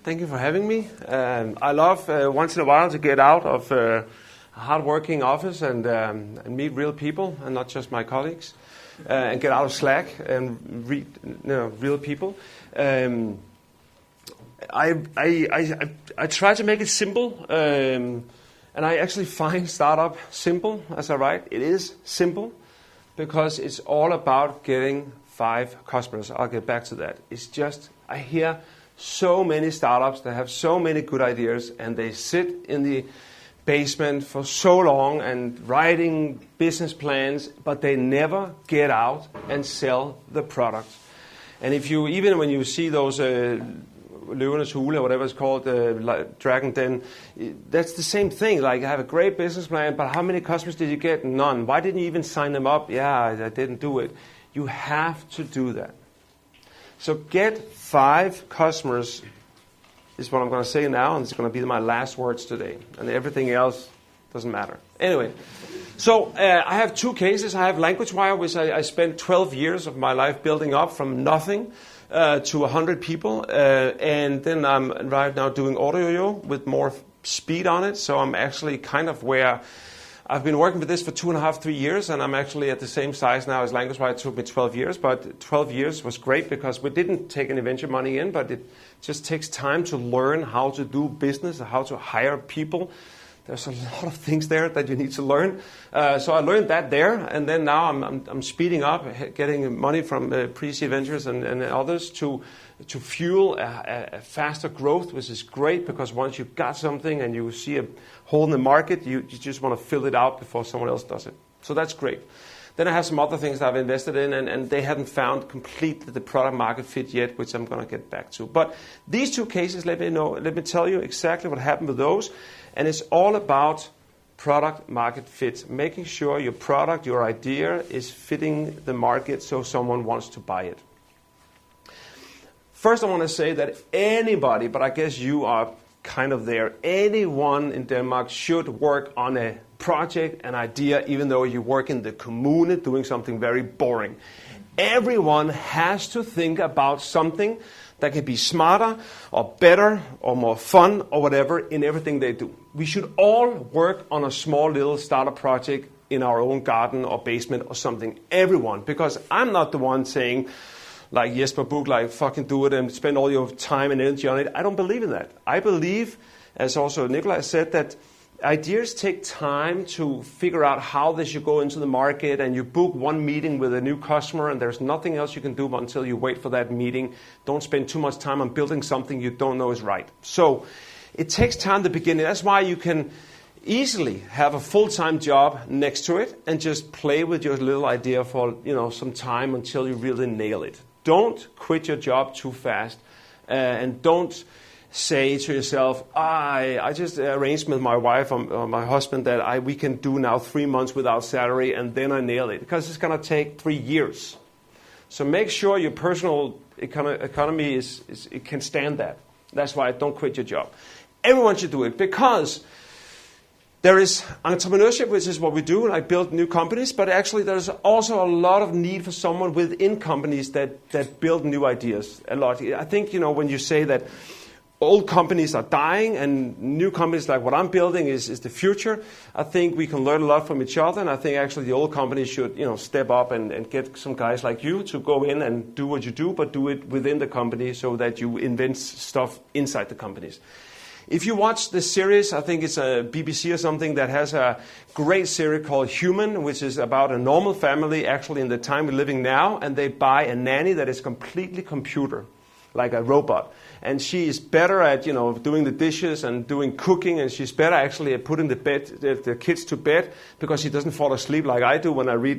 Thank you for having me. I love once in a while to get out of a hard-working office and meet real people and not just my colleagues, and get out of Slack and read real people. I try to make it simple, and I actually find startup simple as I write. It is simple because it's all about getting 5 customers. I'll get back to that. It's just, I hear so many startups that have so many good ideas and they sit in the basement for so long and writing business plans, but they never get out and sell the product. And if you, even when you see those Løvenes Hule or whatever it's called, like Dragon Den, that's the same thing. Like, I have a great business plan, but how many customers did you get? None. Why didn't you even sign them up? Yeah, I didn't do it. You have to do that. So get 5 customers is what I'm going to say now, and it's going to be my last words today. And everything else doesn't matter. Anyway, so I have 2 cases. I have LanguageWire, which I spent 12 years of my life building up from nothing to 100 people. And then I'm right now doing OrderYOYO with more speed on it. So I'm actually kind of where I've been working with this for 2.5, 3 years, and I'm actually at the same size now as LanguageWire. It took me 12 years, but 12 years was great because we didn't take any venture money in, but it just takes time to learn how to do business, how to hire people. There's a lot of things there that you need to learn. So I learned that there, and then now I'm speeding up, getting money from PreSeed Ventures and others to fuel a faster growth, which is great because once you've got something and you see a hole in the market, you just want to fill it out before someone else does it. So that's great. Then I have some other things that I've invested in, and they haven't found completely the product market fit yet, which I'm going to get back to. But these 2 cases, let me tell you exactly what happened with those. And it's all about product market fit, making sure your product, your idea is fitting the market so someone wants to buy it. First, I want to say that anybody, but I guess you are kind of there, anyone in Denmark should work on a project, an idea, even though you work in the commune doing something very boring. Everyone has to think about something that can be smarter or better or more fun or whatever in everything they do. We should all work on a small little startup project in our own garden or basement or something. Everyone, because I'm not the one saying, like Jesper Buch, like fucking do it and spend all your time and energy on it. I don't believe in that. I believe, as also Nicolaj said, that ideas take time to figure out how they should go into the market, and you book one meeting with a new customer and there's nothing else you can do until you wait for that meeting. Don't spend too much time on building something you don't know is right. So it takes time at the beginning. That's why you can easily have a full-time job next to it and just play with your little idea for some time until you really nail it. Don't quit your job too fast, and don't say to yourself, I just arranged with my wife or my husband that we can do now 3 months without salary and then I nail it, because it's going to take 3 years. So make sure your personal economy it can stand that. That's why don't quit your job. Everyone should do it because there is entrepreneurship, which is what we do, like build new companies, but actually there's also a lot of need for someone within companies that build new ideas a lot. I think, when you say that old companies are dying and new companies like what I'm building is the future, I think we can learn a lot from each other, and I think actually the old companies should step up and get some guys like you to go in and do what you do, but do it within the company so that you invent stuff inside the companies. If you watch this series, I think it's a BBC or something that has a great series called Human, which is about a normal family actually in the time we're living now, and they buy a nanny that is completely computer, like a robot. And she is better at, doing the dishes and doing cooking, and she's better actually at putting the kids to bed because she doesn't fall asleep like I do when I read,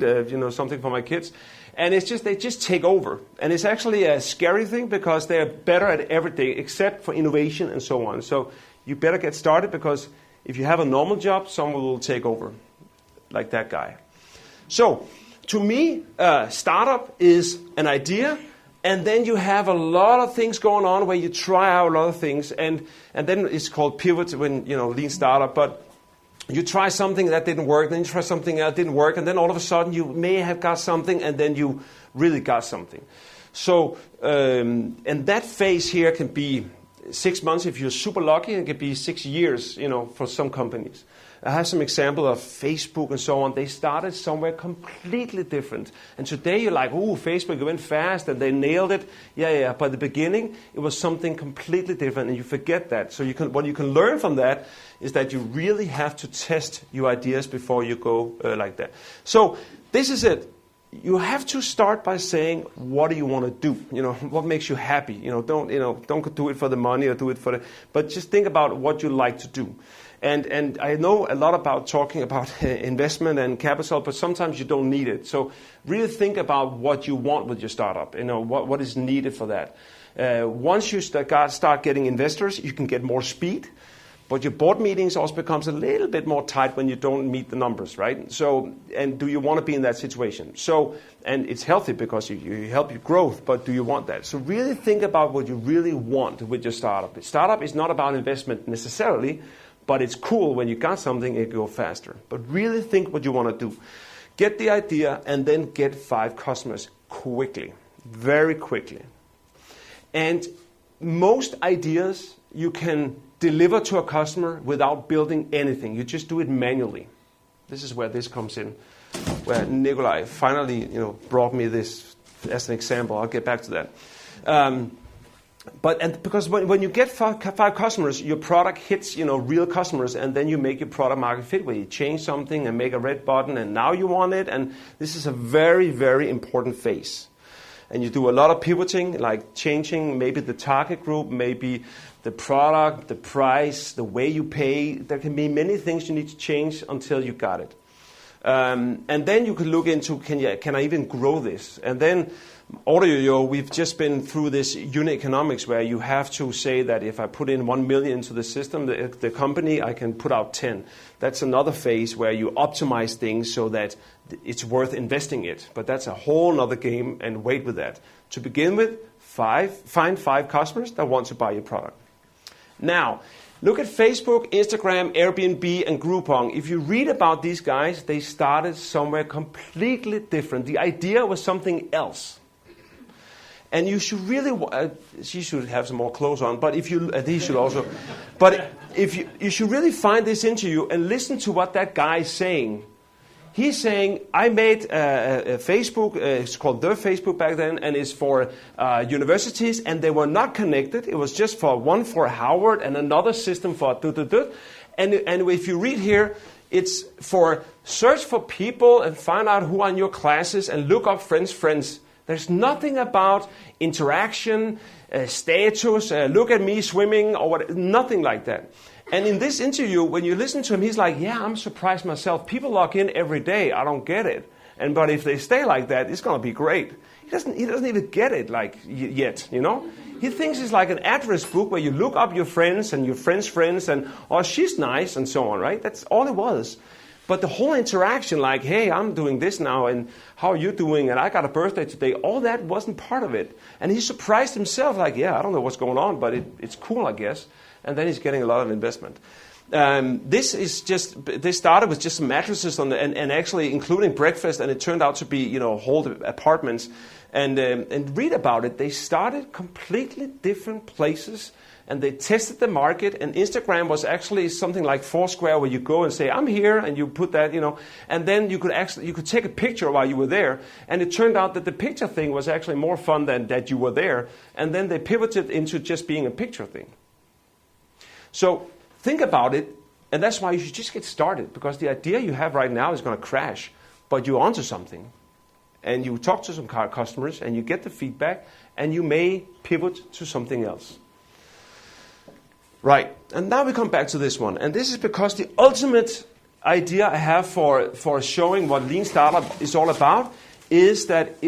something for my kids. And they just take over. And it's actually a scary thing because they're better at everything except for innovation and so on. So you better get started, because if you have a normal job, someone will take over, like that guy. So to me, startup is an idea. And then you have a lot of things going on where you try out a lot of things. And then it's called pivot when, lean startup. But you try something that didn't work, then you try something that didn't work, and then all of a sudden you may have got something, and then you really got something. So, and that phase here can be 6 months if you're super lucky, and it can be 6 years, for some companies. I have some example of Facebook and so on. They started somewhere completely different. And today you're like, ooh, Facebook went fast and they nailed it. Yeah. By the beginning, it was something completely different, and you forget that. So what you can learn from that is that you really have to test your ideas before you go like that. So this is it. You have to start by saying, what do you want to do? What makes you happy? Don't do it for the money or do it but just think about what you like to do. And I know a lot about talking about investment and capital, but sometimes you don't need it. So really think about what you want with your startup. What is needed for that. Once you start getting investors, you can get more speed. But your board meetings also becomes a little bit more tight when you don't meet the numbers, right? So, and do you want to be in that situation? So, and it's healthy because you help your growth, but do you want that? So really think about what you really want with your startup. Startup is not about investment necessarily, but it's cool when you got something, it go faster. But really think what you want to do. Get the idea and then get 5 customers quickly, very quickly. And most ideas you can deliver to a customer without building anything. You just do it manually. This is where this comes in, where Nicolaj finally, brought me this as an example. I'll get back to that. Because when you get 5 customers, your product hits, real customers, and then you make your product market fit, where you change something and make a red button, and now you want it. And this is a very, very important phase. And you do a lot of pivoting, like changing maybe the target group, maybe the product, the price, the way you pay. There can be many things you need to change until you got it. And then you can look into, can I even grow this? And then OrderYOYO, we've just been through this unit economics where you have to say that if I put in 1 million into the system, the company, I can put out 10. That's another phase where you optimize things so that it's worth investing it. But that's a whole other game, and wait with that. To begin with, find 5 customers that want to buy your product. Now, look at Facebook, Instagram, Airbnb, and Groupon. If you read about these guys, they started somewhere completely different. The idea was something else. And you should really, she should have some more clothes on, but if you, he should also, but if you should really find this interview and listen to what that guy is saying. He's saying, I made a Facebook, it's called The Facebook back then, and it's for universities, and they were not connected. It was just for one for Howard and another system for And if you read here, it's for search for people and find out who are in your classes and look up friends. There's nothing about interaction, status, look at me swimming, or what, nothing like that. And in this interview, when you listen to him, he's like, yeah, I'm surprised myself. People log in every day. I don't get it. But if they stay like that, it's going to be great. He doesn't even get it yet, He thinks it's like an address book where you look up your friends and your friends' friends and, oh, she's nice and so on, right? That's all it was. But the whole interaction, like, hey, I'm doing this now, and how are you doing, and I got a birthday today, all that wasn't part of it. And he surprised himself, like, yeah, I don't know what's going on, but it's cool, I guess. And then he's getting a lot of investment. This started with just some mattresses and actually including breakfast, and it turned out to be, whole apartments. And read about it. They started completely different places, and they tested the market. And Instagram was actually something like Foursquare, where you go and say, I'm here, and you put that, and then you could take a picture while you were there. And it turned out that the picture thing was actually more fun than that you were there. And then they pivoted into just being a picture thing. So think about it, and that's why you should just get started, because the idea you have right now is going to crash, but you're onto something. And you talk to some customers, and you get the feedback, and you may pivot to something else. Right, and now we come back to this one. And this is because the ultimate idea I have for showing what Lean Startup is all about is that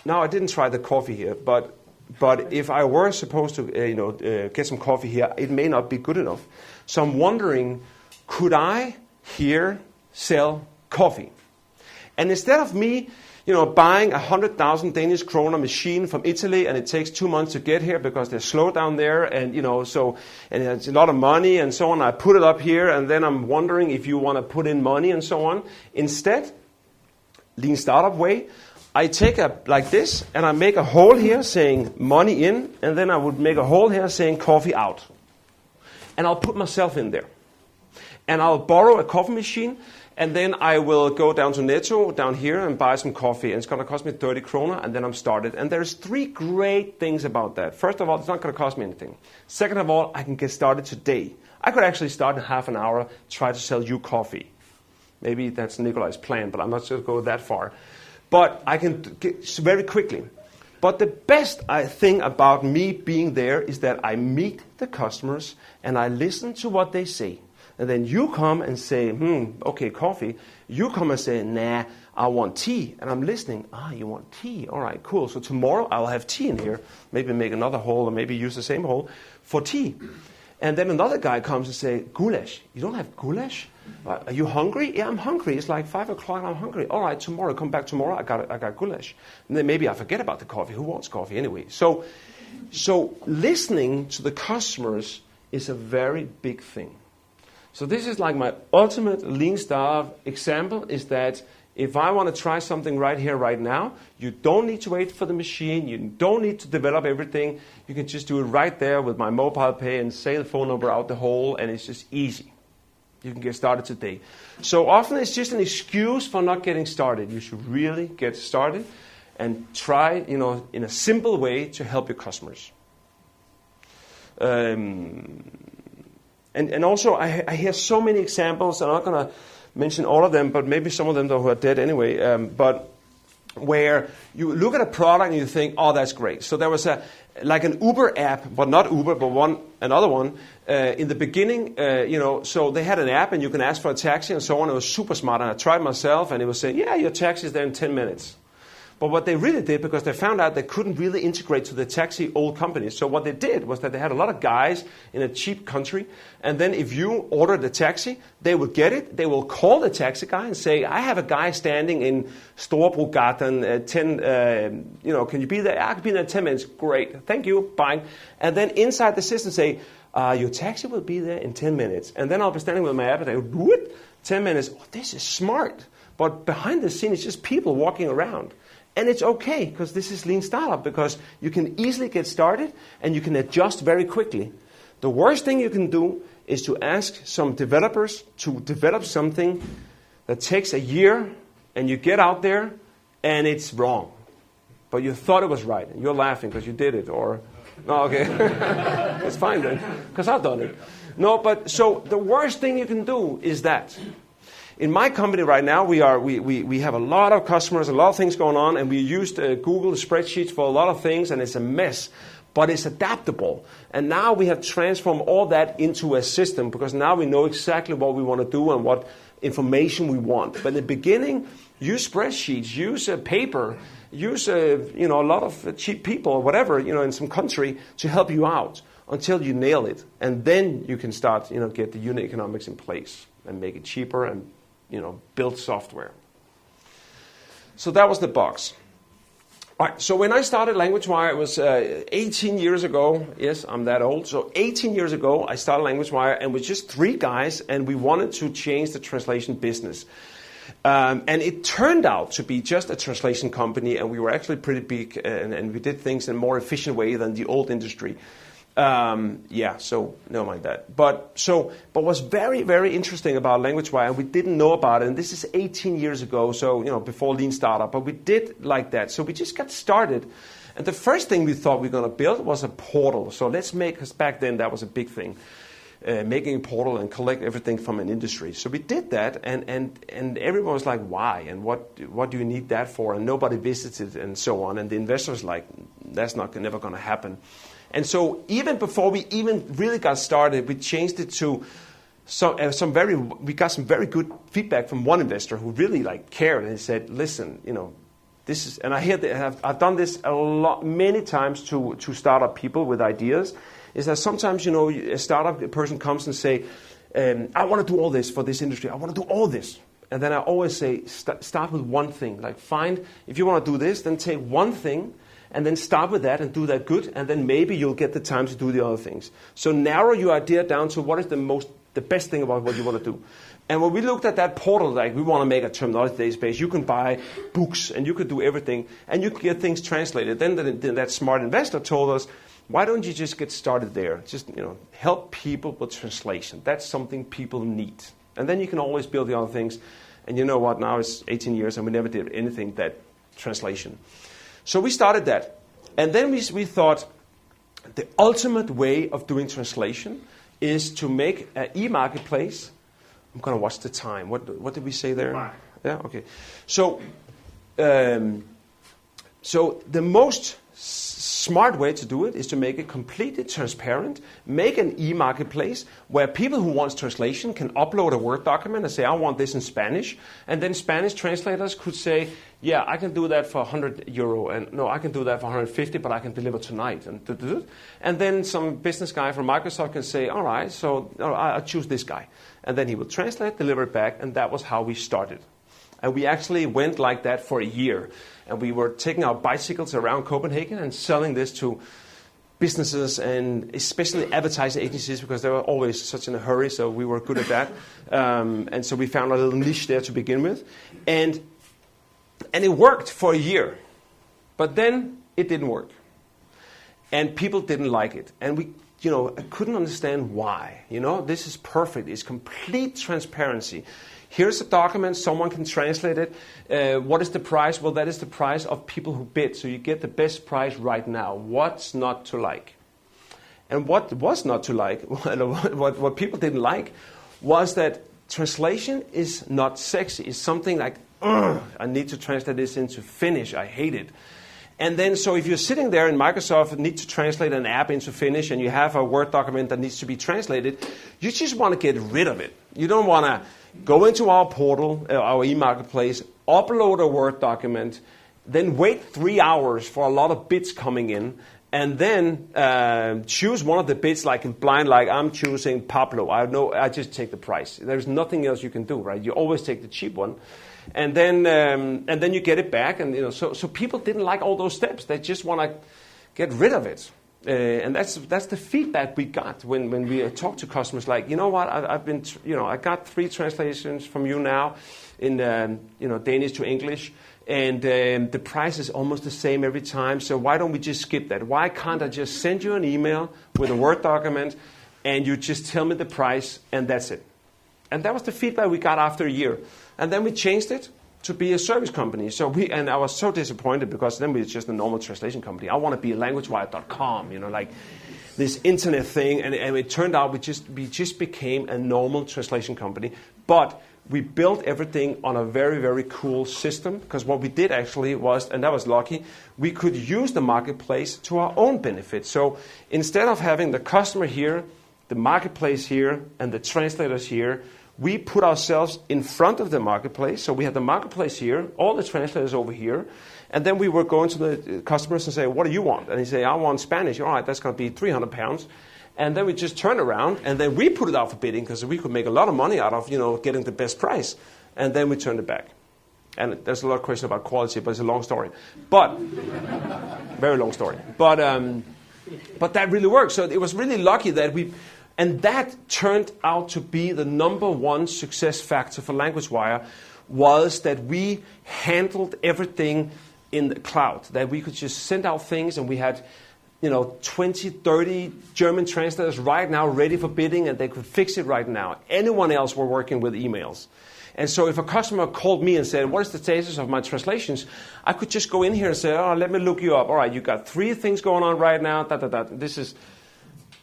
now I didn't try the coffee here, but if I were supposed to get some coffee here, it may not be good enough. So I'm wondering, could I here sell coffee? And instead of me, buying 100,000 Danish kroner machine from Italy, and it takes 2 months to get here because they're slow down there, and and it's a lot of money and so on. I put it up here, and then I'm wondering if you want to put in money and so on. Instead, Lean Startup way, I take like this, and I make a hole here saying money in, and then I would make a hole here saying coffee out. And I'll put myself in there. And I'll borrow a coffee machine, and then I will go down to Netto down here and buy some coffee. And it's going to cost me 30 kroner, and then I'm started. And there's 3 great things about that. First of all, it's not going to cost me anything. Second of all, I can get started today. I could actually start in half an hour, try to sell you coffee. Maybe that's Nicolaj's plan, but I'm not going to go that far. But I can get very quickly. But the best thing about me being there is that I meet the customers and I listen to what they say. And then you come and say, okay, coffee. You come and say, nah, I want tea. And I'm listening. You want tea? All right, cool. So tomorrow I'll have tea in here. Maybe make another hole or maybe use the same hole for tea. And then another guy comes and say, goulash. You don't have goulash? Are you hungry? Yeah, I'm hungry. It's like 5 o'clock and I'm hungry. All right, tomorrow, come back tomorrow. I got goulash. And then maybe I forget about the coffee. Who wants coffee anyway? So listening to the customers is a very big thing. So this is like my ultimate lean startup example is that if I want to try something right here, right now, you don't need to wait for the machine. You don't need to develop everything. You can just do it right there with my mobile pay and say the phone number out the hole, and it's just easy. You can get started today. So often it's just an excuse for not getting started. You should really get started and try, in a simple way to help your customers. And also, I hear so many examples. I'm not going to mention all of them, but maybe some of them who are dead anyway. But where you look at a product and you think, oh, that's great. So there was like an Uber app, but not Uber, but another one. In the beginning, so they had an app and you can ask for a taxi and so on. It was super smart. And I tried myself and it was saying, yeah, your taxi is there in 10 minutes. But what they really did, because they found out they couldn't really integrate to the taxi old companies. So what they did was that they had a lot of guys in a cheap country. And then if you ordered a taxi, they would get it. They will call the taxi guy and say, I have a guy standing in Storebrogatan, can you be there? I can be there in 10 minutes. Great. Thank you. Bye. And then inside the system say, your taxi will be there in 10 minutes. And then I'll be standing with my app and I go, what? 10 minutes. Oh, this is smart. But behind the scene, it's just people walking around. And it's okay, because this is lean startup, because you can easily get started and you can adjust very quickly. The worst thing you can do is to ask some developers to develop something that takes a year, and you get out there and it's wrong. But you thought it was right, and you're laughing because you did it, or, no, okay, it's fine then, because I've done it. No, but so the worst thing you can do is that. In my company right now, we have a lot of customers, a lot of things going on, and we used Google spreadsheets for a lot of things, and it's a mess. But it's adaptable. And now we have transformed all that into a system, because now we know exactly what we want to do and what information we want. But in the beginning, use spreadsheets, use paper, use a lot of cheap people or whatever, in some country to help you out until you nail it. And then you can start, get the unit economics in place and make it cheaper and build software. So that was the box. All right, so when I started LanguageWire, it was 18 years ago. Yes, I'm that old. So 18 years ago, I started LanguageWire, and with just 3 guys, and we wanted to change the translation business. And it turned out to be just a translation company, and we were actually pretty big, and we did things in a more efficient way than the old industry. So never mind that. But what's very, very interesting about LanguageWire, and we didn't know about it, and this is 18 years ago, so before Lean Startup, but we did like that. So we just got started, and the first thing we thought we were going to build was a portal. So because back then that was a big thing, making a portal and collect everything from an industry. So we did that, and everyone was like, why? And what do you need that for? And nobody visited and so on. And the investors like, that's never going to happen. And so even before we even really got started, we changed it to we got some very good feedback from one investor who really cared, and he said, listen, this is, and I hear that I've done this many times to startup people with ideas, is that sometimes, a startup person comes and say, I want to do all this for this industry. I want to do all this. And then I always say, start with one thing. If you want to do this, then take one thing, and then start with that and do that good, and then maybe you'll get the time to do the other things. So narrow your idea down to what is the best thing about what you want to do. And when we looked at that portal, like we want to make a terminology database, you can buy books and you could do everything and you could get things translated. Then that smart investor told us, why don't you just get started there? Just help people with translation. That's something people need. And then you can always build the other things. And you know what? Now it's 18 years and we never did anything that translation. So we started that. And then we thought the ultimate way of doing translation is to make an e-marketplace. I'm going to watch the time. What did we say there? Fine. Yeah, okay. So the most smart way to do it is to make it completely transparent, make an e-marketplace where people who want translation can upload a Word document and say, I want this in Spanish. And then Spanish translators could say, yeah, I can do that for €100, and no, I can do that for 150, but I can deliver tonight. And then some business guy from Microsoft can say, all right, so I'll choose this guy. And then he will translate, deliver it back, and that was how we started. And we actually went like that for a year. And we were taking our bicycles around Copenhagen and selling this to businesses and especially advertising agencies because they were always such in a hurry, so we were good at that. And so we found a little niche there to begin with. And it worked for a year. But then it didn't work. And people didn't like it. And we I couldn't understand why. This is perfect. It's complete transparency. Here's a document. Someone can translate it. What is the price? Well, that is the price of people who bid. So you get the best price right now. What's not to like? And what was not to like, what people didn't like, was that translation is not sexy. It's something like, I need to translate this into Finnish. I hate it. And then, so if you're sitting there in Microsoft and need to translate an app into Finnish and you have a Word document that needs to be translated, you just want to get rid of it. You don't want to go into our portal, our e-marketplace, upload a Word document, then wait 3 hours for a lot of bids coming in, and then choose one of the bids like in blind, like I'm choosing Pablo. I just take the price. There's nothing else you can do, right? You always take the cheap one. And then you get it back, and so people didn't like all those steps. They just want to get rid of it, and that's the feedback we got when we talked to customers. Like, you know what, I got 3 translations from you now, in Danish to English, and the price is almost the same every time. So why don't we just skip that? Why can't I just send you an email with a Word document, and you just tell me the price, and that's it? And that was the feedback we got after a year. And then we changed it to be a service company. And I was so disappointed because then we were just a normal translation company. I want to be a LanguageWire.com, like this internet thing. And it turned out we just became a normal translation company. But we built everything on a very, very cool system, because what we did actually was, and that was lucky, we could use the marketplace to our own benefit. So instead of having the customer here, the marketplace here, and the translators here, we put ourselves in front of the marketplace. So we had the marketplace here, all the translators over here, and then we were going to the customers and say, what do you want? And he say, I want Spanish. All right, that's going to be £300. And then we just turn around, and then we put it out for bidding because we could make a lot of money out of getting the best price. And then we turned it back. And there's a lot of questions about quality, but it's a long story. But very long story. But that really worked. So it was really lucky that and that turned out to be the number one success factor for LanguageWire, was that we handled everything in the cloud, that we could just send out things, and we had 20, 30 German translators right now ready for bidding, and they could fix it right now. Anyone else were working with emails. And so if a customer called me and said, what is the status of my translations? I could just go in here and say, let me look you up. All right, you got 3 things going on right now. This is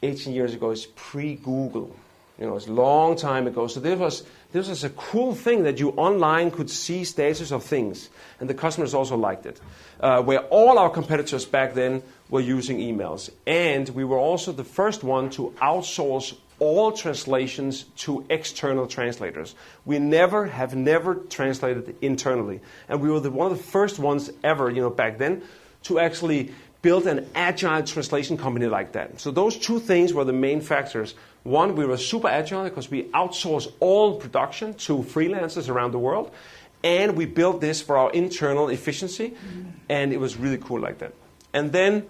18 years ago. It's pre-Google. It's a long time ago. So this was a cool thing that you online could see status of things. And the customers also liked it. Where all our competitors back then were using emails. And we were also the first one to outsource all translations to external translators. We have never translated internally. And we were one of the first ones ever, back then, to actually build an agile translation company like that. So those 2 things were the main factors. One, we were super agile because we outsourced all production to freelancers around the world. And we built this for our internal efficiency. And it was really cool like that. And then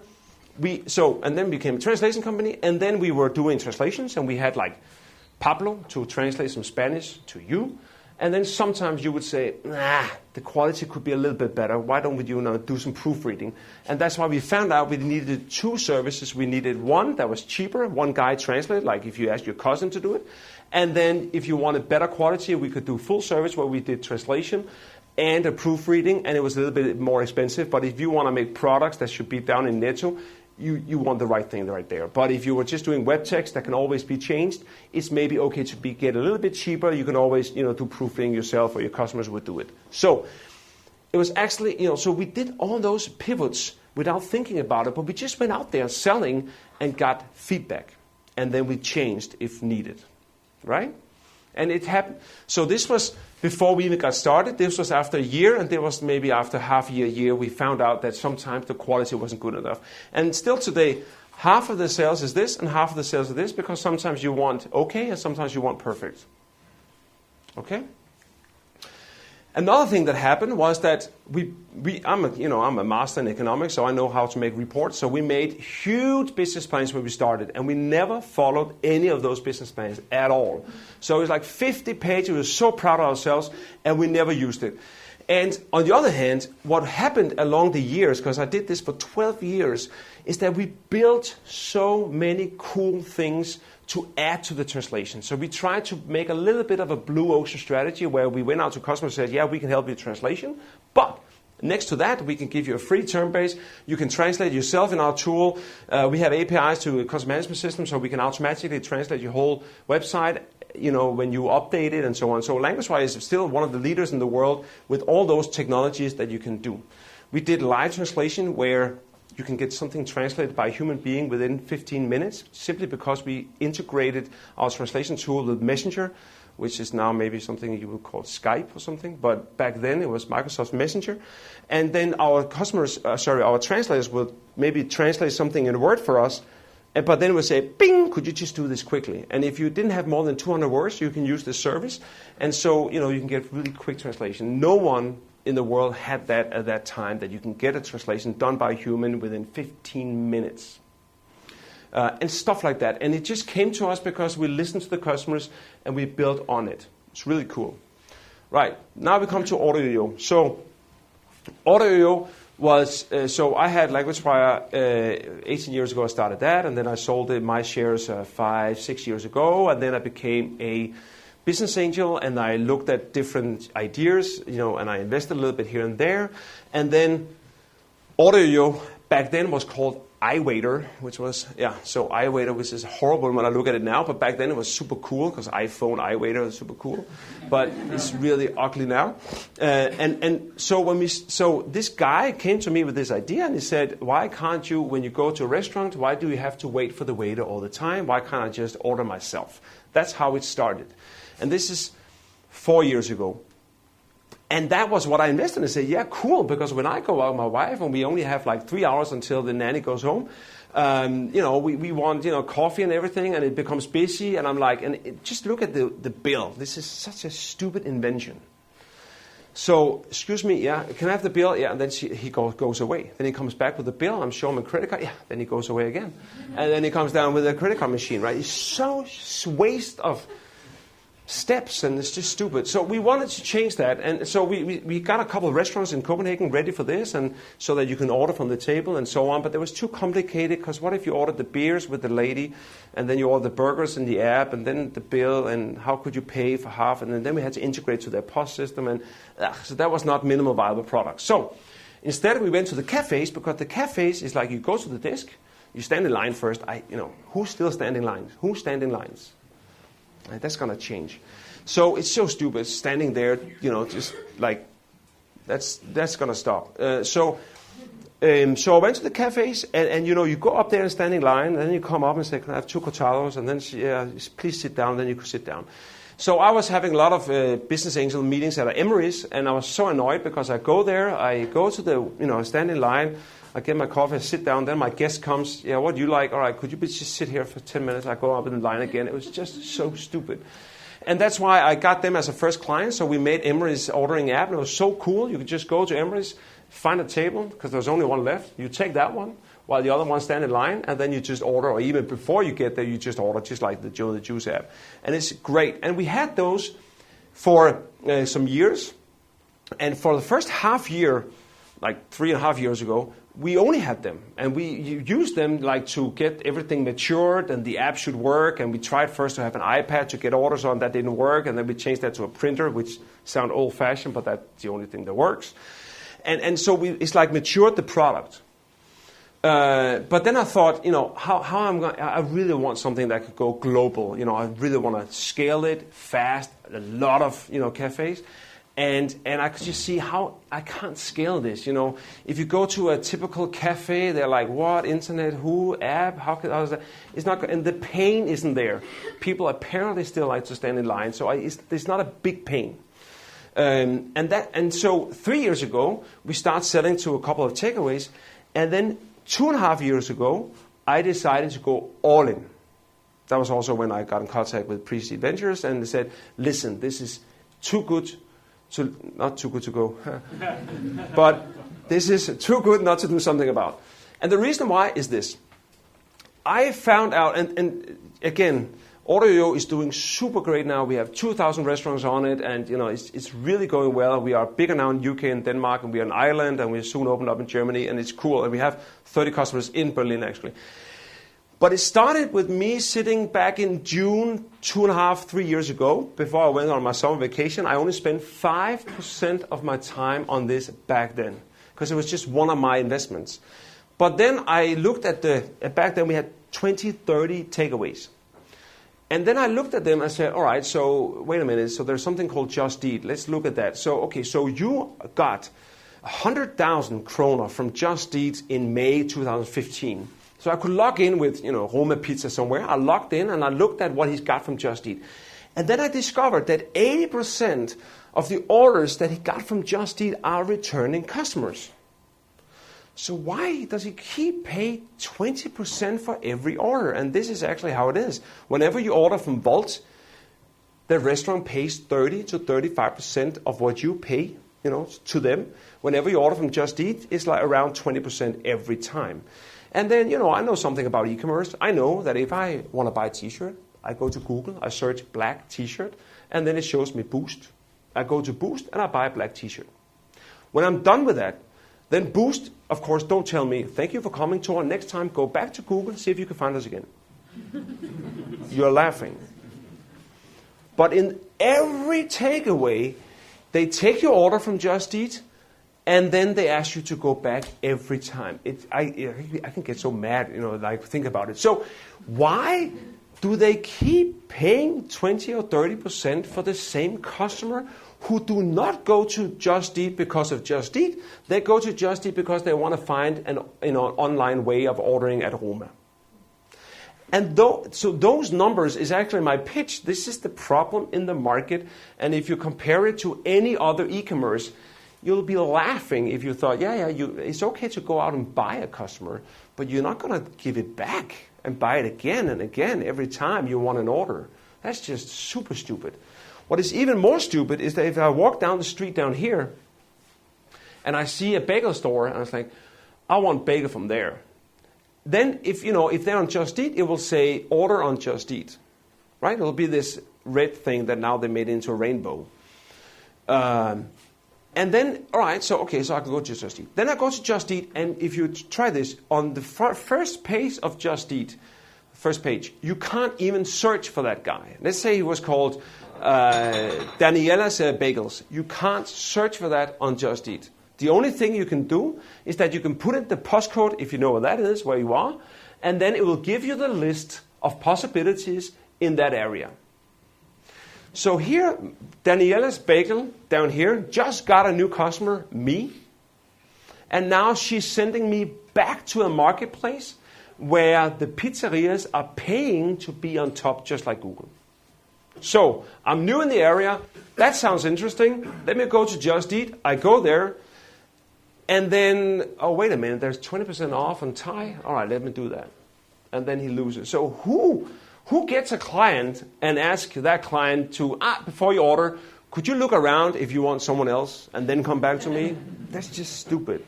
we became a translation company, and then we were doing translations, and we had like Pablo to translate some Spanish to you. And then sometimes you would say, the quality could be a little bit better. Why don't we do some proofreading? And that's why we found out we needed 2 services. We needed one that was cheaper, one guy translate, like if you asked your cousin to do it. And then if you wanted better quality, we could do full service where we did translation and a proofreading, and it was a little bit more expensive. But if you want to make products that should be down in Netto, you want the right thing right there. But if you were just doing web text that can always be changed, it's maybe okay to get a little bit cheaper. You can always do proofreading yourself, or your customers would do it. So it was actually, so we did all those pivots without thinking about it, but we just went out there selling and got feedback. And then we changed if needed, right? And it happened. So this was before we even got started. This was after a year, and there was maybe after half a year, we found out that sometimes the quality wasn't good enough. And still today, half of the sales is this and half of the sales is this, because sometimes you want okay and sometimes you want perfect. Okay? Another thing that happened was that I'm a master in economics, so I know how to make reports. So we made huge business plans when we started, and we never followed any of those business plans at all. So it was like 50 pages. We were so proud of ourselves, and we never used it. And on the other hand, what happened along the years, because I did this for 12 years, is that we built so many cool things to add to the translation. So we tried to make a little bit of a blue ocean strategy where we went out to customers and said, yeah, we can help you with translation, but next to that, we can give you a free term base. You can translate yourself in our tool. We have APIs to a customer management system, so we can automatically translate your whole website, when you update it and so on. So LanguageWire is still one of the leaders in the world with all those technologies that you can do. We did live translation where you can get something translated by a human being within 15 minutes, simply because we integrated our translation tool with Messenger, which is now maybe something you would call Skype or something. But back then it was Microsoft Messenger. And then our our translators would maybe translate something in Word for us, but then it would say, bing, could you just do this quickly? And if you didn't have more than 200 words, you can use this service. And so, you can get really quick translation. No one in the world had that at that time, that you can get a translation done by a human within 15 minutes. And stuff like that. And it just came to us because we listened to the customers and we built on it. It's really cool. Right, now we come to OrderYOYO. So OrderYOYO was, so I had LanguageWire 18 years ago. I started that, and then I sold my shares 5-6 years ago, and then I became a business angel, and I looked at different ideas, and I invested a little bit here and there. And then OrderYOYO back then was called iWaiter, which was, so iWaiter, which is horrible when I look at it now, but back then it was super cool because iPhone iWaiter is super cool, but it's really ugly now. So this guy came to me with this idea, and he said, why can't you, when you go to a restaurant, why do you have to wait for the waiter all the time? Why can't I just order myself? That's how it started. And this is 4 years ago. And that was what I invested in. I said, yeah, cool, because when I go out with my wife and we only have like 3 hours until the nanny goes home, we want, coffee and everything, and it becomes busy. And I'm like, just look at the bill. This is such a stupid invention. So, excuse me, can I have the bill? Yeah, and then he goes away. Then he comes back with the bill. I'm showing him a credit card. Yeah, then he goes away again. And then he comes down with a credit card machine, right? It's so waste of steps, and it's just stupid. So we wanted to change that, and so we got a couple of restaurants in Copenhagen ready for this, and so that you can order from the table and so on. But it was too complicated, because what if you ordered the beers with the lady, and then you order the burgers in the app, and then the bill, and how could you pay for half? And then we had to integrate to their POS system, and so that was not minimal viable product. So instead we went to the Catface, because the Catface is like you go to the desk, you stand in line first. Who's still standing lines? Who's standing lines? That's going to change. So it's so stupid standing there, just like, that's going to stop. So I went to the cafes, and you go up there and stand in line, and then you come up and say, can I have 2 cortados? And then please sit down, then you can sit down. So I was having a lot of business angel meetings at Emery's, and I was so annoyed because I go there, I go to the, stand in line, I get my coffee, I sit down, then my guest comes, what do you like? All right, could you please just sit here for 10 minutes? I go up in the line again. It was just so stupid. And that's why I got them as a first client. So we made Emery's ordering app, and it was so cool. You could just go to Emery's, find a table, because there was only one left. You take that one, while the other ones stand in line, and then you just order, or even before you get there, you just order, just like the Joe the Juice app. And it's great. And we had those for some years. And for the first half year, like 3.5 years ago, we only had them. And we used them like to get everything matured, and the app should work. And we tried first to have an iPad to get orders on. That didn't work. And then we changed that to a printer, which sound old-fashioned, but that's the only thing that works. And so it's like matured the product. But then I thought, I really want something that could go global. I really want to scale it fast, a lot of, cafes. And I could just see how I can't scale this. If you go to a typical cafe, they're like, what, internet, who, app, how is that? It's not, and the pain isn't there. People apparently still like to stand in line, so it's not a big pain. And so 3 years ago, we started selling to a couple of takeaways, and then 2.5 years ago, I decided to go all in. That was also when I got in contact with PreSeed Ventures, and they said, listen, this is too good to, not too good to go, but this is too good not to do something about. And the reason why is this. I found out, and again, OrderYOYO is doing super great now. We have 2,000 restaurants on it, and it's really going well. We are bigger now in UK and Denmark, and we are in Ireland, and we soon open up in Germany, and it's cool. And we have 30 customers in Berlin, actually. But it started with me sitting back in June 2.5, 3 years ago, before I went on my summer vacation. I only spent 5% of my time on this back then, because it was just one of my investments. But then I looked at back then we had 20, 30 takeaways. And then I looked at them and said, all right, so wait a minute. So there's something called JustEat. Let's look at that. So, okay, so you got 100,000 kroner from JustEat in May 2015. So I could log in with, Roma Pizza somewhere. I logged in and I looked at what he's got from JustEat. And then I discovered that 80% of the orders that he got from JustEat are returning customers. So why does he keep paying 20% for every order? And this is actually how it is. Whenever you order from Volt, the restaurant pays 30 to 35% of what you pay, to them. Whenever you order from JustEat, it's like around 20% every time. And then, I know something about e-commerce. I know that if I want to buy a t-shirt, I go to Google, I search black t-shirt, and then it shows me Boost. I go to Boost and I buy a black t-shirt. When I'm done with that, then Boost, of course, don't tell me, thank you for coming, Thor. Next time, go back to Google, see if you can find us again. You're laughing. But in every takeaway, they take your order from JustEat, and then they ask you to go back every time. I can get so mad, think about it. So why do they keep paying 20 or 30% for the same customer who do not go to JustEat because of JustEat? They go to JustEat because they want to find an online way of ordering at Roma. And so those numbers is actually my pitch. This is the problem in the market. And if you compare it to any other e-commerce, you'll be laughing if you thought, it's okay to go out and buy a customer, but you're not going to give it back and buy it again and again every time you want an order. That's just super stupid. What is even more stupid is that if I walk down the street down here and I see a bagel store and I was like, I want bagel from there. Then if they're on JustEat, it will say order on JustEat, right? It'll be this red thing that now they made into a rainbow. And then, all right, so I can go to JustEat. Then I go to JustEat, and if you try this, on the first page of JustEat, first page, you can't even search for that guy. Let's say he was called Daniela's Bagels. You can't search for that on JustEat. The only thing you can do is that you can put in the postcode, if you know what that is, where you are, and then it will give you the list of possibilities in that area. So here, Daniela's Bagel down here just got a new customer, me. And now she's sending me back to a marketplace where the pizzerias are paying to be on top, just like Google. So I'm new in the area. That sounds interesting. Let me go to JustEat. I go there. And then, wait a minute, there's 20% off on Thai. All right, let me do that. And then he loses. So who gets a client and asks that client to, before you order, could you look around if you want someone else and then come back to me? That's just stupid.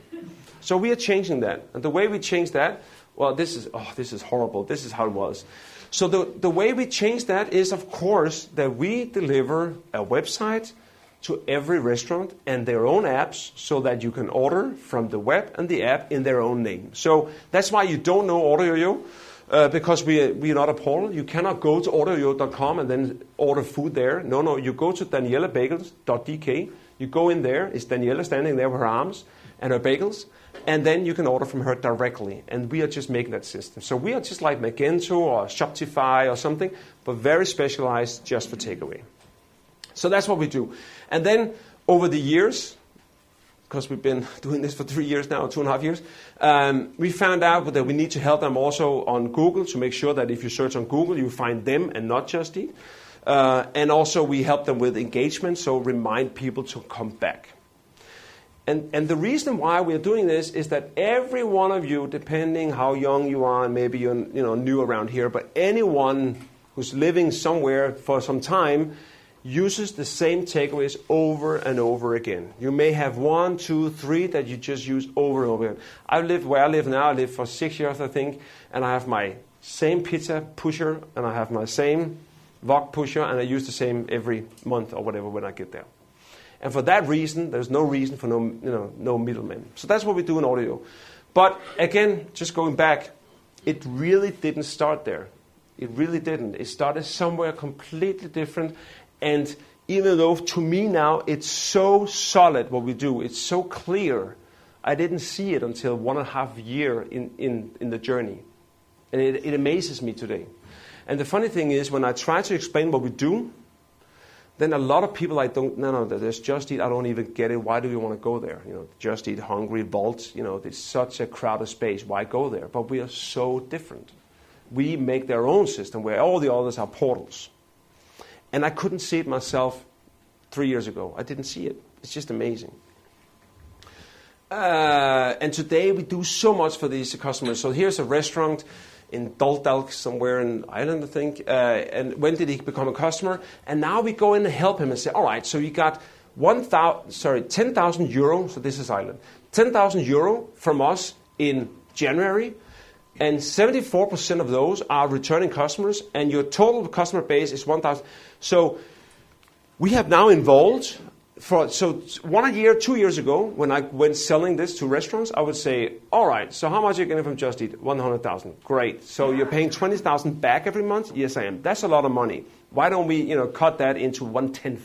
So we are changing that. And the way we change that, well, this is horrible. This is how it was. So the way we change that is, of course, that we deliver a website to every restaurant and their own apps so that you can order from the web and the app in their own name. So that's why you don't know OrderYOYO, because we are not a portal. You cannot go to orderyoyo.com and then order food there. No, you go to daniellabagels.dk. You go in there, it's Daniela standing there with her arms and her bagels, and then you can order from her directly. And we are just making that system. So we are just like Magento or Shopify or something, but very specialized just for takeaway. So that's what we do. And then over the years, because we've been doing this for 3 years now, 2.5 years, we found out that we need to help them also on Google to make sure that if you search on Google, you find them and not JustEat. And also we help them with engagement, so remind people to come back. And the reason why we're doing this is that every one of you, depending how young you are, and maybe you're new around here, but anyone who's living somewhere for some time uses the same takeaways over and over again. You may have 1, 2, 3 that you just use over and over again. I've lived where I live now. I lived for 6 years, I think, and I have my same pizza pusher, and I have my same wok pusher, and I use the same every month or whatever when I get there. And for that reason, there's no reason for no middlemen. So that's what we do in OrderYOYO. But again, just going back, it really didn't start there. It really didn't. It started somewhere completely different. And even though to me now it's so solid what we do, it's so clear, I didn't see it until 1.5 years in the journey. And it amazes me today. And the funny thing is, when I try to explain what we do, then a lot of people there's JustEat, I don't even get it. Why do you want to go there? JustEat, Hungry, Vault, it's such a crowded space. Why go there? But we are so different. We make their own system where all the others are portals. And I couldn't see it myself 3 years ago. I didn't see it. It's just amazing. And today we do so much for these customers. So here's a restaurant in Daldalk, somewhere in Ireland, I think. And when did he become a customer? And now we go in and help him and say, all right, so you got 10,000 euro, so this is Ireland, 10,000 euro from us in January, and 74% of those are returning customers, and your total customer base is 1,000. So we have now involved, 1 year, 2 years ago, when I went selling this to restaurants, I would say, all right, so how much are you getting from JustEat? 100,000. Great. So you're paying 20,000 back every month? Yes, I am. That's a lot of money. Why don't we cut that into 1/10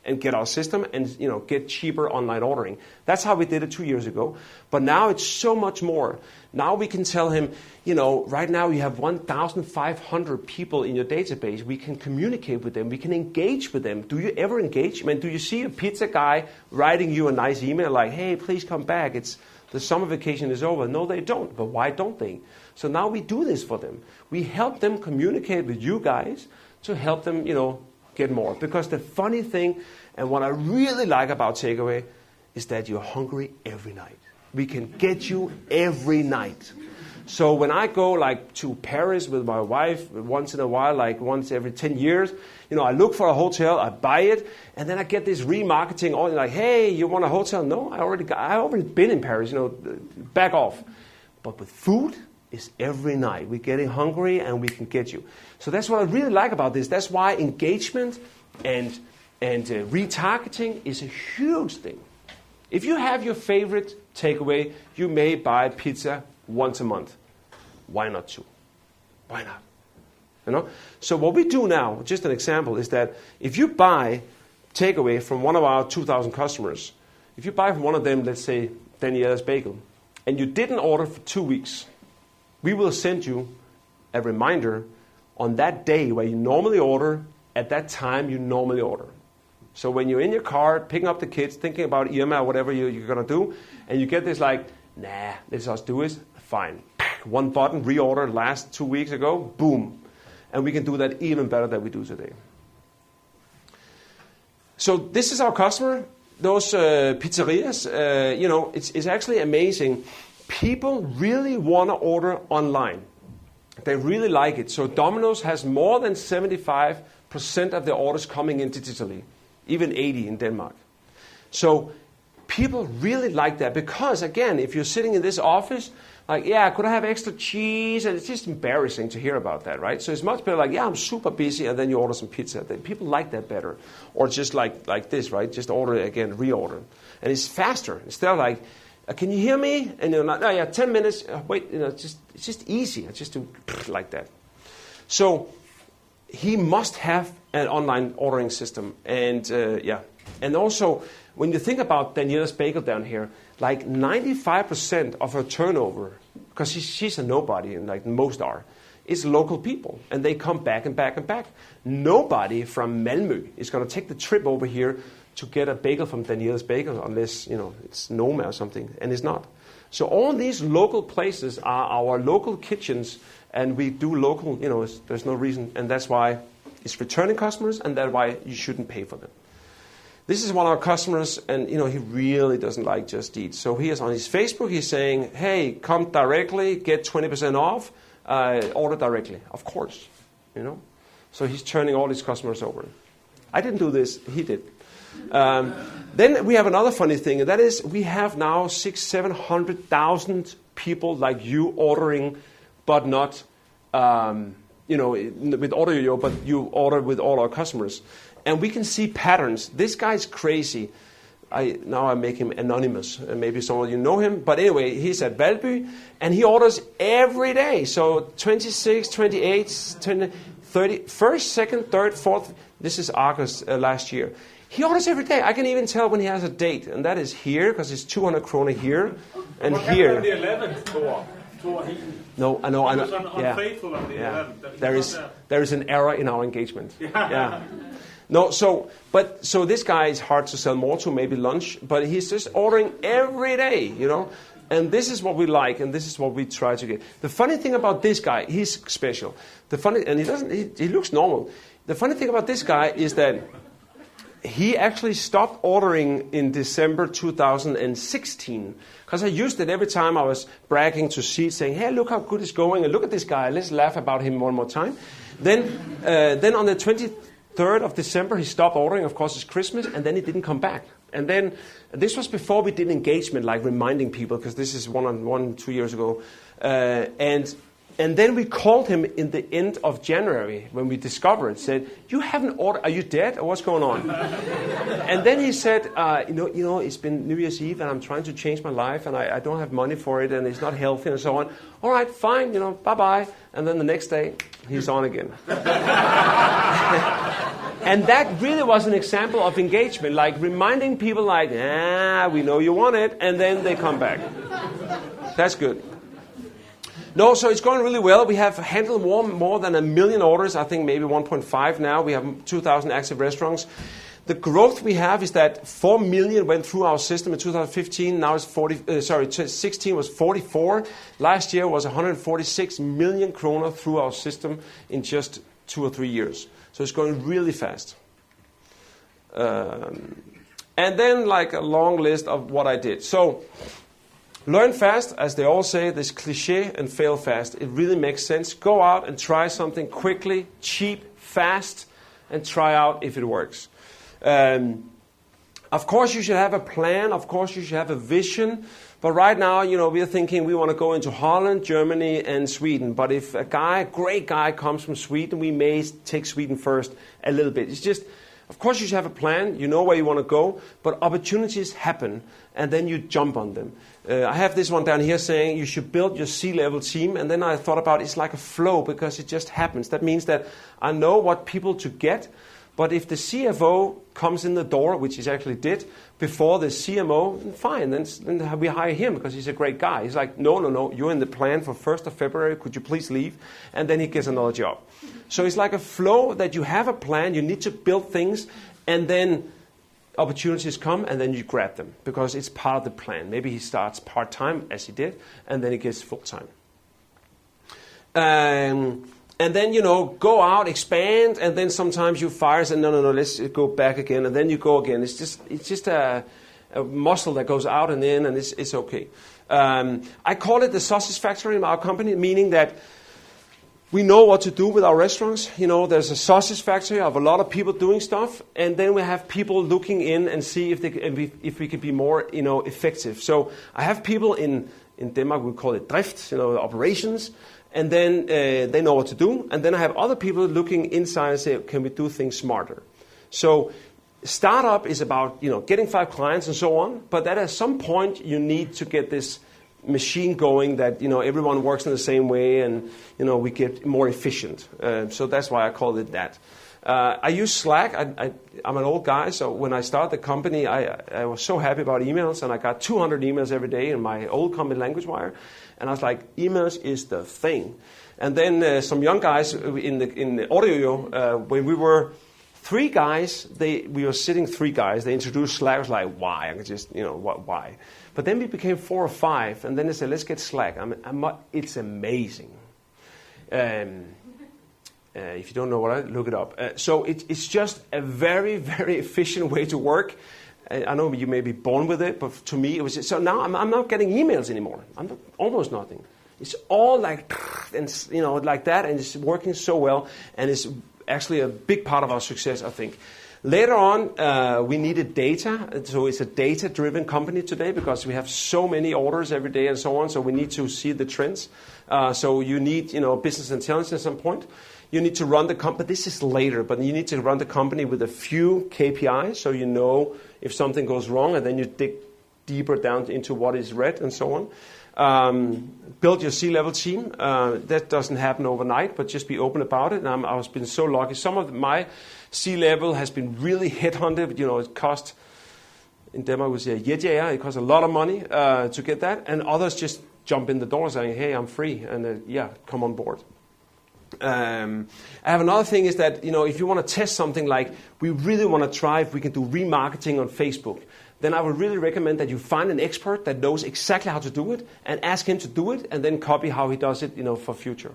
and get our system and get cheaper online ordering? That's how we did it 2 years ago. But now it's so much more. Now we can tell him, right now you have 1,500 people in your database. We can communicate with them. We can engage with them. Do you ever engage? I mean, do you see a pizza guy writing you a nice email like, hey, please come back. The summer vacation is over. No, they don't. But why don't they? So now we do this for them. We help them communicate with you guys to help them, get more. Because the funny thing, and what I really like about takeaway, is that you're hungry every night. We can get you every night. So when I go to Paris with my wife once in a while, once every 10 years, I look for a hotel, I buy it, and then I get this remarketing on hey, you want a hotel? No, I already been in Paris, back off. But with food, it's every night. We're getting hungry and we can get you. So that's what I really like about this. That's why engagement and retargeting is a huge thing. If you have your favorite takeaway, you may buy pizza once a month. Why not 2? Why not? So what we do now, just an example, is that if you buy takeaway from one of our 2,000 customers, if you buy from one of them, let's say Daniela's Bagel, and you didn't order for 2 weeks, we will send you a reminder on that day where you normally order, at that time you normally order. So when you're in your car, picking up the kids, thinking about Irma or whatever you're going to do, and you get this let's just do it, fine. One button, reorder last 2 weeks ago, boom. And we can do that even better than we do today. So this is our customer, those pizzerias. It's actually amazing. People really want to order online. They really like it. So Domino's has more than 75% of their orders coming in digitally, even 80% in Denmark. So people really like that because, again, if you're sitting in this office, like, yeah, could I have extra cheese? And it's just embarrassing to hear about that, right? So it's much better like, yeah, I'm super busy, and then you order some pizza. People like that better. Or just like this, right? Just order it again, reorder. And it's faster. Instead of like, can you hear me? And you're like, no, yeah, 10 minutes. Wait, it's just easier. Just do like that. So he must have an online ordering system. And and also, when you think about Daniela's Bagel down here, like 95% of her turnover, because she's a nobody, and like most are, is local people. And they come back and back and back. Nobody from Malmö is going to take the trip over here to get a bagel from Daniela's Bagel, unless, it's Noma or something, and it's not. So all these local places are our local kitchens, and we do local, there's no reason, and that's why it's returning customers, and that's why you shouldn't pay for them. This is one of our customers, and he really doesn't like JustEat. So he is on his Facebook, he's saying, hey, come directly, get 20% off, order directly. Of course, So he's turning all his customers over. I didn't do this, he did. Then we have another funny thing, and that is we have now 600,000-700,000 people like you ordering, but not, with OrderYOYO, but you order with all our customers. And we can see patterns. This guy's crazy. Now I make him anonymous. Maybe some of you know him. But anyway, he's at Valby, and he orders every day. So 26, 28, 20, 30, 1st, 2nd, 3rd, 4th. This is August last year. He orders every day. I can even tell when he has a date. And that is here, because it's 200 kroner here and what here. On the 11th, Thor? No, I know. He was unfaithful on the 11th. There is an error in our engagement. Yeah. No, so this guy is hard to sell more to, maybe lunch, but he's just ordering every day, And this is what we like, and this is what we try to get. The funny thing about this guy, he's special. He looks normal. The funny thing about this guy is that he actually stopped ordering in December 2016. Because I used it every time I was bragging to Seed, saying, hey, look how good it's going, and look at this guy, let's laugh about him one more time. Then on the 23rd of December, he stopped ordering. Of course, it's Christmas, and then he didn't come back. And then, this was before we did engagement, like reminding people, because this is 2 years ago. And then we called him in the end of January when we discovered, said, you haven't ordered, are you dead or what's going on? And then he said, it's been New Year's Eve and I'm trying to change my life and I don't have money for it and it's not healthy and so on. All right, fine, bye-bye. And then the next day, he's on again. And that really was an example of engagement, like reminding people like, we know you want it, and then they come back. That's good. No, so it's going really well. We have handled more than 1 million orders, I think maybe 1.5 now. We have 2,000 active restaurants. The growth we have is that 4 million went through our system in 2015. Now it's 16 was 44. Last year was 146 million kroner through our system in just 2 or 3 years. So it's going really fast. And then like a long list of what I did. So learn fast, as they all say, this cliche, and fail fast. It really makes sense. Go out and try something quickly, cheap, fast, and try out if it works. Of course, you should have a plan. Of course, you should have a vision. But right now, we're thinking we want to go into Holland, Germany, and Sweden. But if a great guy comes from Sweden, we may take Sweden first a little bit. It's just, of course, you should have a plan. You know where you want to go. But opportunities happen, and then you jump on them. I have this one down here saying you should build your C-level team. And then I thought about it's like a flow because it just happens. That means that I know what people to get. But if the CFO comes in the door, which he actually did, before the CMO, fine, then we hire him because he's a great guy. He's like, no, you're in the plan for 1st of February, could you please leave? And then he gets another job. So it's like a flow that you have a plan, you need to build things, and then opportunities come, and then you grab them because it's part of the plan. Maybe he starts part-time, as he did, and then he gets full-time. And then, go out, expand, and then sometimes you fire and say, no, let's go back again, and then you go again. It's just a muscle that goes out and in, and it's okay. I call it the sausage factory in our company, meaning that we know what to do with our restaurants. There's a sausage factory of a lot of people doing stuff, and then we have people looking in and see if we could be more, effective. So I have people in Denmark, we call it drift, operations, and then they know what to do. And then I have other people looking inside and say, can we do things smarter? So startup is about, getting 5 clients and so on, but that at some point you need to get this machine going that, everyone works in the same way and, we get more efficient. So that's why I call it that. I use Slack. I'm an old guy, so when I started the company, I was so happy about emails, and I got 200 emails every day in my old company, LanguageWire, and I was like, emails is the thing. And then some young guys in OrderYOYO, when we were 3 guys, we were sitting 3 guys. They introduced Slack. I was like, why? I could just, why? But then we became 4 or 5, and then they said, let's get Slack. It's amazing. If you don't know what I look it up. So it's just a very, very efficient way to work. I know you may be born with it, but to me it was just, so now I'm not getting emails anymore. Almost nothing. It's all like, and like that, and it's working so well, and it's actually a big part of our success, I think. Later on, we needed data, so it's a data-driven company today because we have so many orders every day and so on, so we need to see the trends. So you need, business intelligence at some point. You need to run the company, this is later, but you need to run the company with a few KPIs so you know if something goes wrong, and then you dig deeper down into what is red and so on. Build your C-level team. That doesn't happen overnight, but just be open about it. And I've been so lucky. Some of my C-level has been really headhunted. It cost, in Denmark we say, it costs a lot of money to get that. And others just jump in the door saying, hey, I'm free, and come on board. I have another thing is that, if you want to test something like, we really want to try if we can do remarketing on Facebook, then I would really recommend that you find an expert that knows exactly how to do it and ask him to do it and then copy how he does it, for future.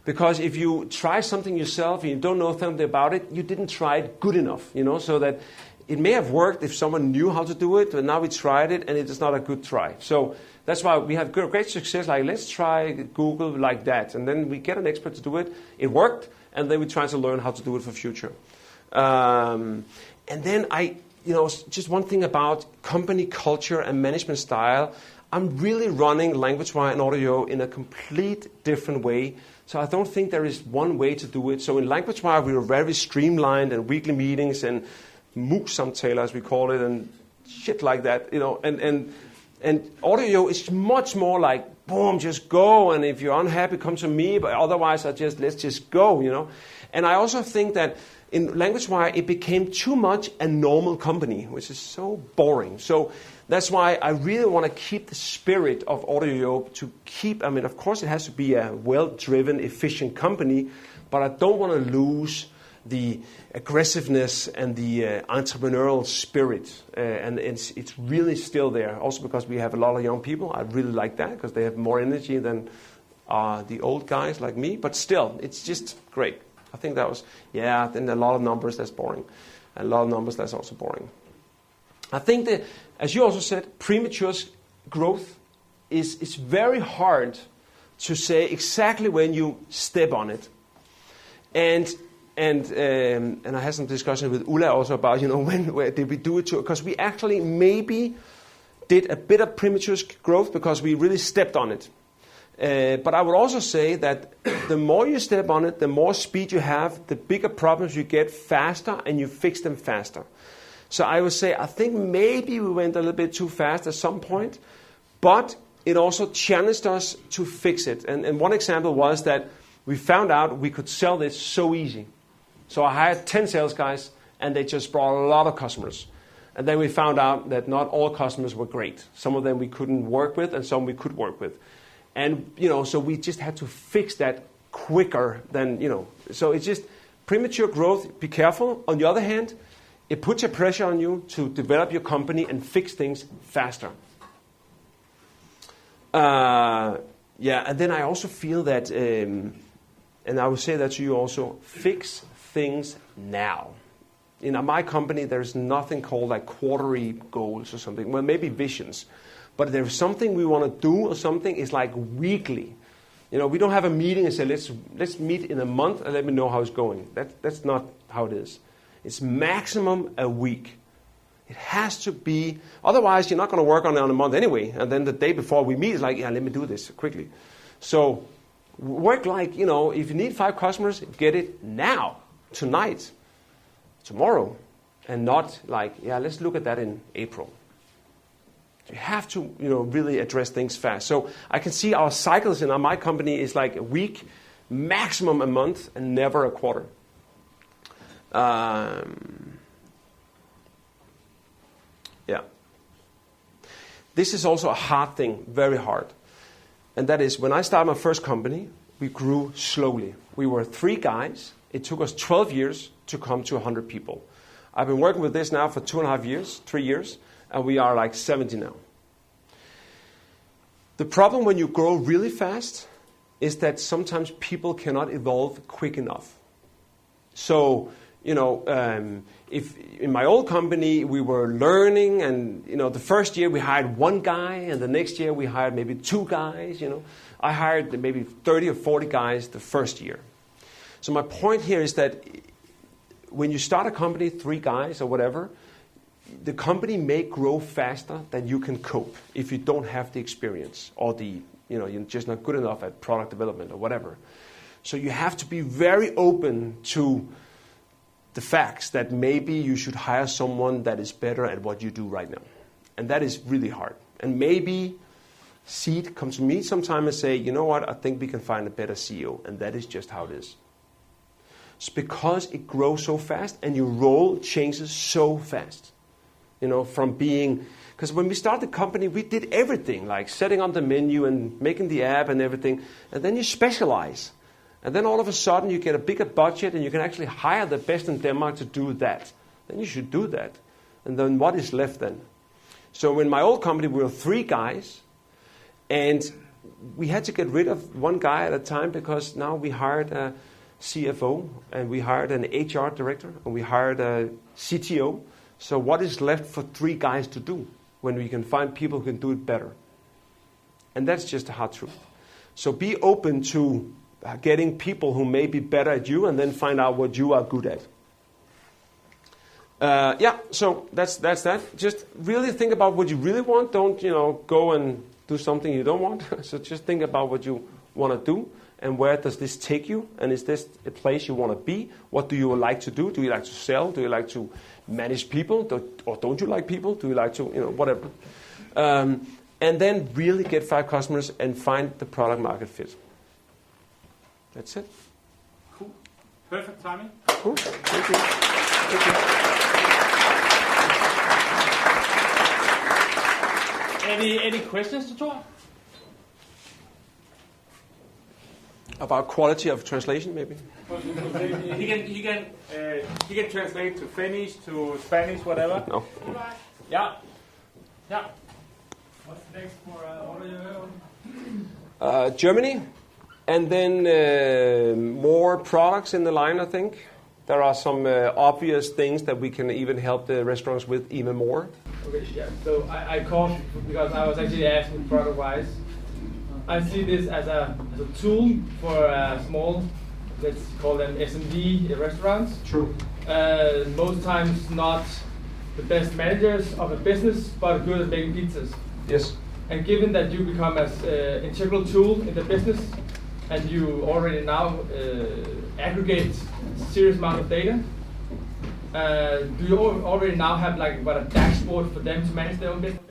Because if you try something yourself and you don't know something about it, you didn't try it good enough, so that it may have worked if someone knew how to do it, but now we tried it and it is not a good try. So that's why we have great success, like let's try Google like that. And then we get an expert to do it. It worked, and then we try to learn how to do it for future. And then just one thing about company culture and management style. I'm really running LanguageWire and OrderYOYO in a complete different way. So I don't think there is one way to do it. So in LanguageWire, we were very streamlined and weekly meetings and mus-samtaler, as we call it, and shit like that, And OrderYOYO is much more like, boom, just go. And if you're unhappy, come to me. But otherwise, let's just go, And I also think that in LanguageWire, it became too much a normal company, which is so boring. So that's why I really want to keep the spirit of OrderYOYO to keep, of course, it has to be a well-driven, efficient company, but I don't want to lose the aggressiveness and the entrepreneurial spirit, and it's really still there. Also because we have a lot of young people, I really like that because they have more energy than the old guys like me. But still, it's just great. I think that was then a lot of numbers. That's boring. A lot of numbers. That's also boring. I think that, as you also said, Premature's growth is very hard to say exactly when you step on it, and I had some discussion with Ulla also about, where did we do it to? Because we actually maybe did a bit of Premature's growth because we really stepped on it. But I would also say that the more you step on it, the more speed you have, the bigger problems you get faster, and you fix them faster. So I would say I think maybe we went a little bit too fast at some point, but it also challenged us to fix it. And one example was that we found out we could sell this so easy. So I hired 10 sales guys, and they just brought a lot of customers. And then we found out that not all customers were great. Some of them we couldn't work with, and some we could work with. And, so we just had to fix that quicker than, So it's just premature growth, be careful. On the other hand, it puts a pressure on you to develop your company and fix things faster. And then I also feel that, and I will say that to you also, fix things now. In my company, there's nothing called like quarterly goals or something. Well, maybe visions. But if there's something we want to do or something, it's like weekly. we don't have a meeting and say, let's meet in a month and let me know how it's going. That's not how it is. It's maximum a week. It has to be, otherwise you're not going to work on it on a month anyway. And then the day before we meet, it's like, let me do this quickly. So work like, if you need 5 customers, get it now, tonight, tomorrow, and not like, let's look at that in April. You have to, really address things fast. So I can see our cycles in my company is like a week, maximum a month, and never a quarter. This is also a hard thing, very hard. And that is, when I started my first company, we grew slowly. We were 3 guys. It took us 12 years to come to 100 people. I've been working with this now for 2.5 years, 3 years, and we are like 70 now. The problem when you grow really fast is that sometimes people cannot evolve quick enough. So, if in my old company we were learning, and the first year we hired 1 guy, and the next year we hired maybe 2 guys. I hired maybe 30 or 40 guys the first year. So my point here is that when you start a company, 3 guys or whatever, the company may grow faster than you can cope if you don't have the experience or you're just not good enough at product development or whatever. So you have to be very open to the facts that maybe you should hire someone that is better at what you do right now. And that is really hard. And maybe Seed comes to me sometime and say, you know what, I think we can find a better CEO. And that is just how it is. It's because it grows so fast and your role changes so fast. From being, because when we started the company, we did everything, like setting on the menu and making the app and everything. And then you specialize. And then all of a sudden you get a bigger budget and you can actually hire the best in Denmark to do that. Then you should do that. And then what is left then? So in my old company, we were 3 guys. And we had to get rid of 1 guy at a time because now we hired a CFO and we hired an HR director and we hired a CTO. So what is left for 3 guys to do when we can find people who can do it better? And that's just a hard truth. So be open to getting people who may be better at you and then find out what you are good at. So that's that. Just really think about what you really want. Don't, go and do something you don't want. So just think about what you want to do and where does this take you? And is this a place you want to be? What do you like to do? Do you like to sell? Do you like to manage people? Or don't you like people? Do you like to, whatever. And then really get 5 customers and find the product market fit. That's it. Cool. Perfect timing. Cool. Thank you. Any questions to Thor? About quality of translation, maybe. He can translate to Finnish, to Spanish, whatever. No. Yeah. What's next for OrderYOYO? Germany. And then more products in the line, I think. There are some obvious things that we can even help the restaurants with even more. Okay, yeah. So I called because I was actually asking product-wise. I see this as a tool for small, let's call them SMB restaurants. True. Most times not the best managers of a business, but good at making pizzas. Yes. And given that you become as an integral tool in the business, and you already now aggregate serious amount of data, do you already now have a dashboard for them to manage their own business?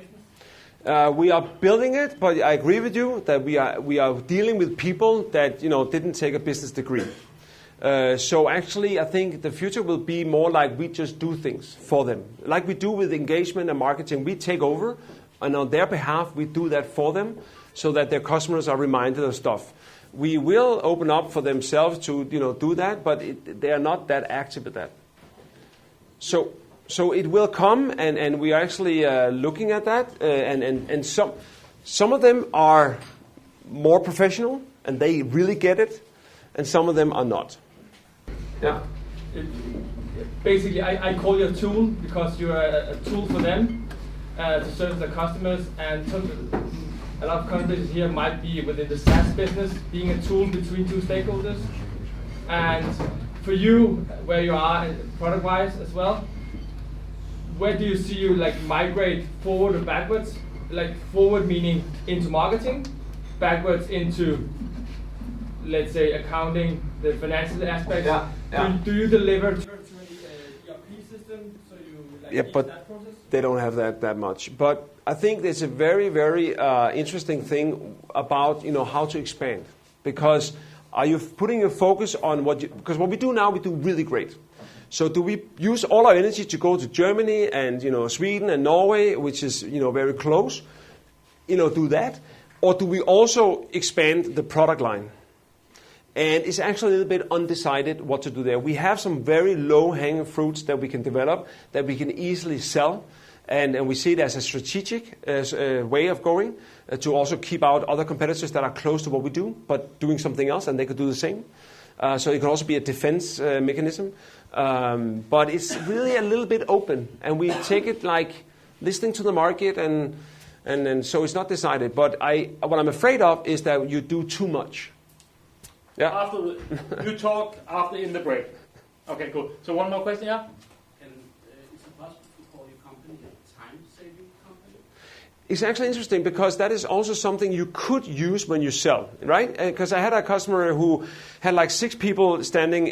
We are building it, but I agree with you that we are dealing with people that didn't take a business degree. So actually, I think the future will be more like we just do things for them, like we do with engagement and marketing. We take over, and on their behalf, we do that for them, so that their customers are reminded of stuff. We will open up for themselves to do that, but they are not that active at that. So it will come, and we are actually looking at that, and some of them are more professional, and they really get it, and some of them are not. Yeah. Basically, I call you a tool because you're a tool for them to serve their customers, and a lot of conversations here might be within the SaaS business, being a tool between two stakeholders. And for you, where you are product-wise as well, where do you see you like migrate forward or backwards? Like forward meaning into marketing, backwards into, let's say, accounting, the financial aspects. Yeah. Do you deliver to an ERP system? So you like but that process? they don't have that much. But I think there's a very, very interesting thing about how to expand. Because are you putting your focus on because what we do now, we do really great. So do we use all our energy to go to Germany and Sweden and Norway, which is very close, do that? Or do we also expand the product line? And it's actually a little bit undecided what to do there. We have some very low-hanging fruits that we can develop, that we can easily sell. And we see it as a strategic way of going to also keep out other competitors that are close to what we do, but doing something else, and they could do the same. So it can also be a defense mechanism. But it's really a little bit open, and we take it like listening to the market, and so it's not decided. But what I'm afraid of is that you do too much. Yeah. You talk after in the break. Okay, cool. So one more question, yeah? Is it possible to call your company a time-saving company? It's actually interesting because that is also something you could use when you sell, right? Because I had a customer who had like 6 people standing,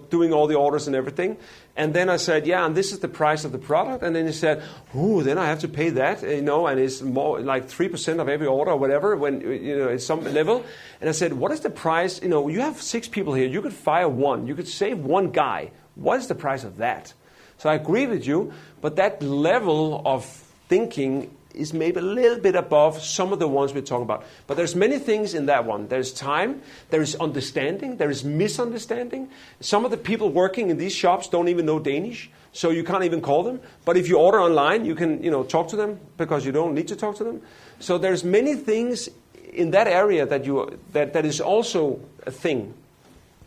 doing all the orders and everything. And then I said, yeah, and this is the price of the product. And then he said, ooh, then I have to pay that, and it's more like 3% of every order or whatever when, at some level. And I said, what is the price? You have 6 people here. You could fire 1. You could save 1 guy. What is the price of that? So I agree with you, but that level of thinking is maybe a little bit above some of the ones we're talking about. But there's many things in that one. There's time, there is understanding, there is misunderstanding. Some of the people working in these shops don't even know Danish, so you can't even call them. But if you order online, you can talk to them because you don't need to talk to them. So there's many things in that area that is also a thing.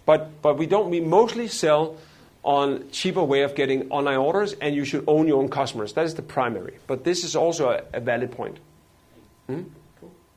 But we mostly sell on cheaper way of getting online orders, and you should own your own customers. That is the primary. But this is also a valid point. Hmm?